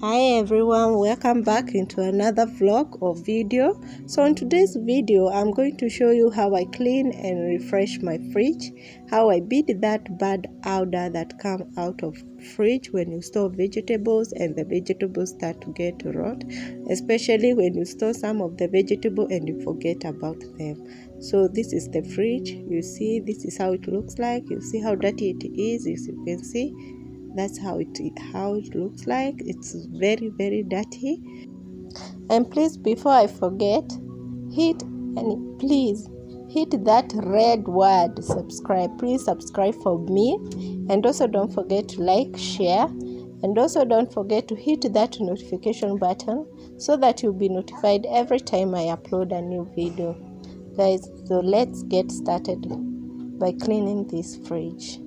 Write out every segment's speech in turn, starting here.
Hi everyone, welcome back into another vlog or video. So in today's video I'm going to show you how I clean and refresh my fridge, how I beat that bad odor that come out of fridge when you store vegetables and the vegetables start to get rot, especially when you store some of the vegetable and you forget about them. So this is the fridge. You see, this is how it looks like. You see how dirty it is. As you can see, that's how it looks like. It's very dirty. And please, before I forget, please hit that red word subscribe. Please subscribe for me, and also don't forget to like, share, and also don't forget to hit that notification button so that you'll be notified every time I upload a new video, guys. So let's get started by cleaning this fridge.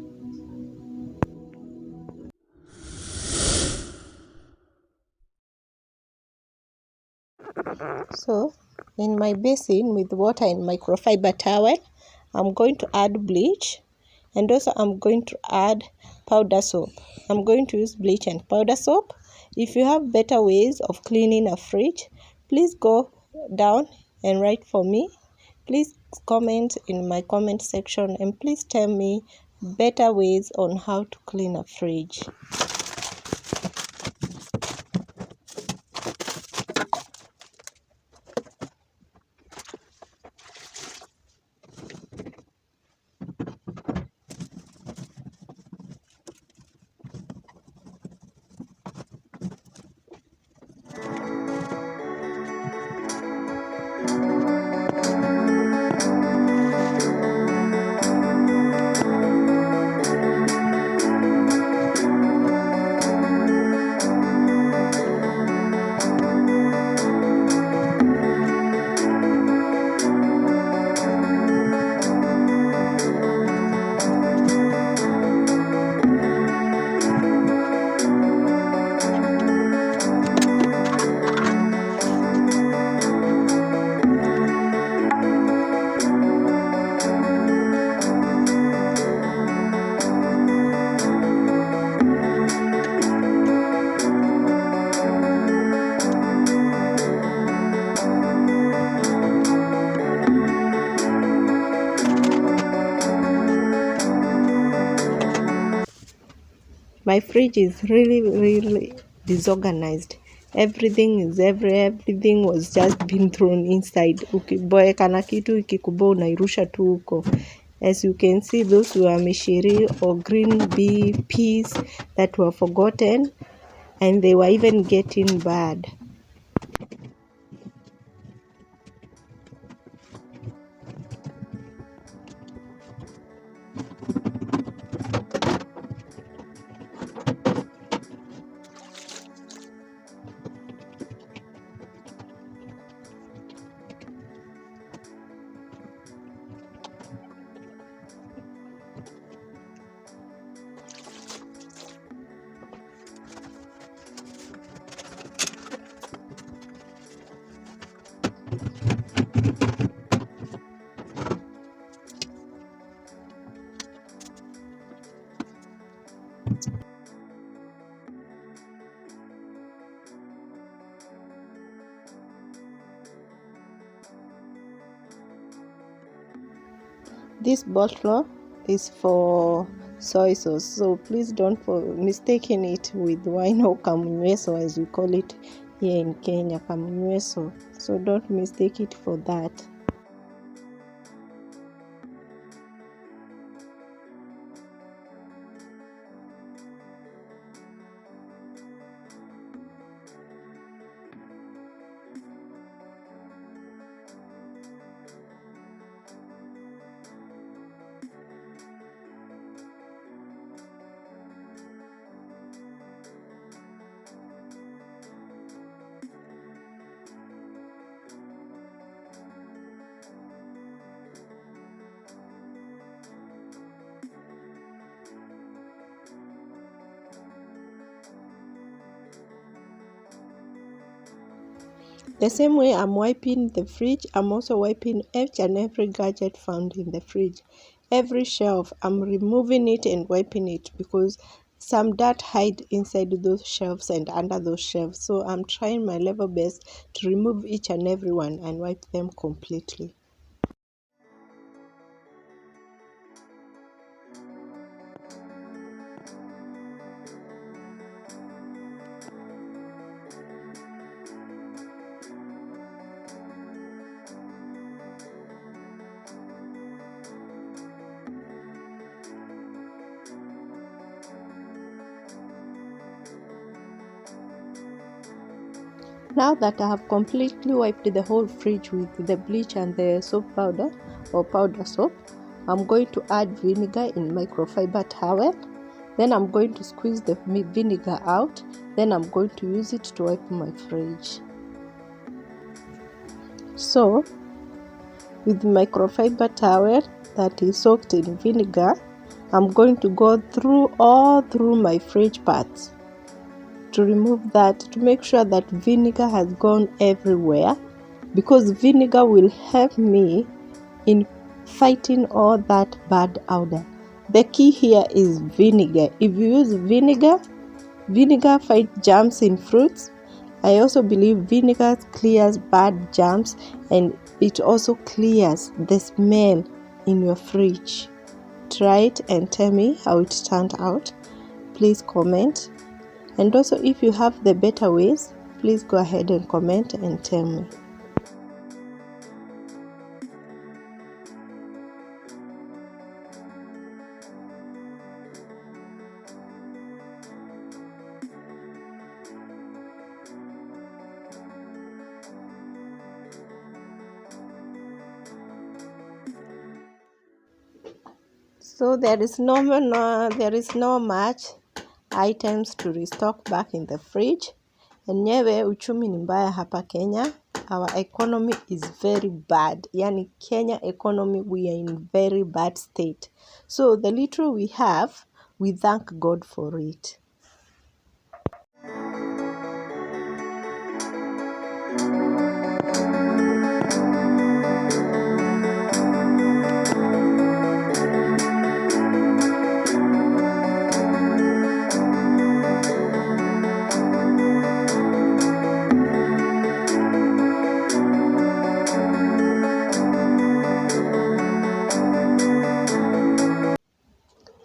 So in my basin with water and microfiber towel, I'm going to add bleach, and also I'm going to add powder soap. I'm going to use bleach and powder soap. If you have better ways of cleaning a fridge, please go down and write for me. Please comment in my comment section, and please tell me better ways on how to clean a fridge. My fridge is really disorganized. Everything was just been thrown inside. Ukiboeka na kitu ikikuboa unairusha tu huko. As you can see, those were mishiri or green peas that were forgotten, and they were even getting bad. This bottle is for soy sauce, so please don't mistaken it with wine or kamunyweso, as we call it here in Kenya, kamunyweso. So don't mistake it for that. The same way I'm wiping the fridge, I'm also wiping each and every gadget found in the fridge. Every shelf, I'm removing it and wiping it, because some dirt hide inside those shelves and under those shelves, so I'm trying my level best to remove each and every one and wipe them completely. Now that I have completely wiped the whole fridge with the bleach and the soap powder or powder soap, I'm going to add vinegar in microfiber towel. Then I'm going to squeeze the vinegar out. Then I'm going to use it to wipe my fridge. So, with microfiber towel that is soaked in vinegar, I'm going to go all through my fridge parts to remove that, to make sure that vinegar has gone everywhere, because vinegar will help me in fighting all that bad odor. The key here is vinegar. If you use vinegar fights germs in fruits. I also believe vinegar clears bad germs, and it also clears the smell in your fridge. Try it and tell me how it turned out. Please comment. And also, if you have the better ways, please go ahead and comment and tell me. So there is no much items to restock back in the fridge. Enyewe uchumi ni mbaya hapa Kenya. Our economy is very bad. Yani Kenya economy, we are in very bad state. So the little we have, we thank God for it.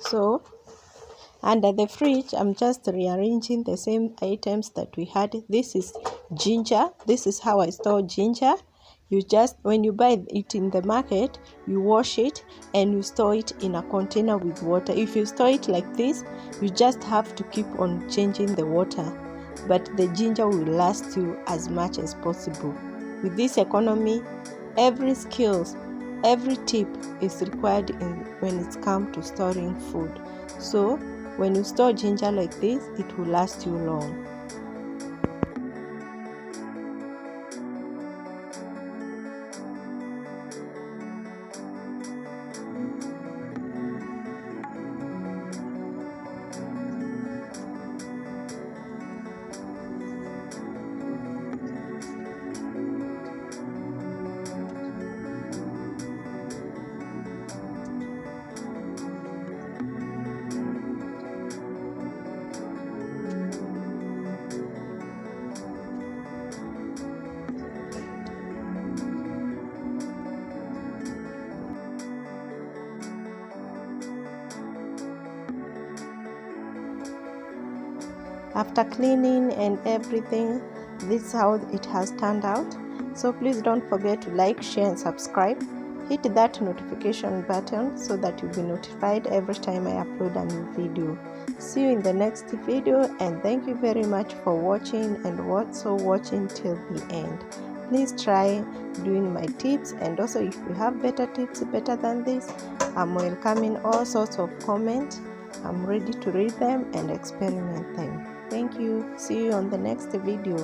So under the fridge, I'm just rearranging the same items that we had. This is ginger. This is how I store ginger. You just, when you buy it in the market, you wash it and you store it in a container with water. If you store it like this, you just have to keep on changing the water, but the ginger will last you as much as possible. With this economy, every skills, every tip is required when it's come to storing food. So when you store ginger like this, it will last you long. After cleaning and everything, this is how it has turned out. So please don't forget to like, share and subscribe. Hit that notification button so that you'll be notified every time I upload a new video. See you in the next video, and thank you very much for watching and watching till the end. Please try doing my tips, and also if you have better tips better than this, I'm welcoming all sorts of comments. I'm ready to read them and experiment them. Thank you. See you on the next video.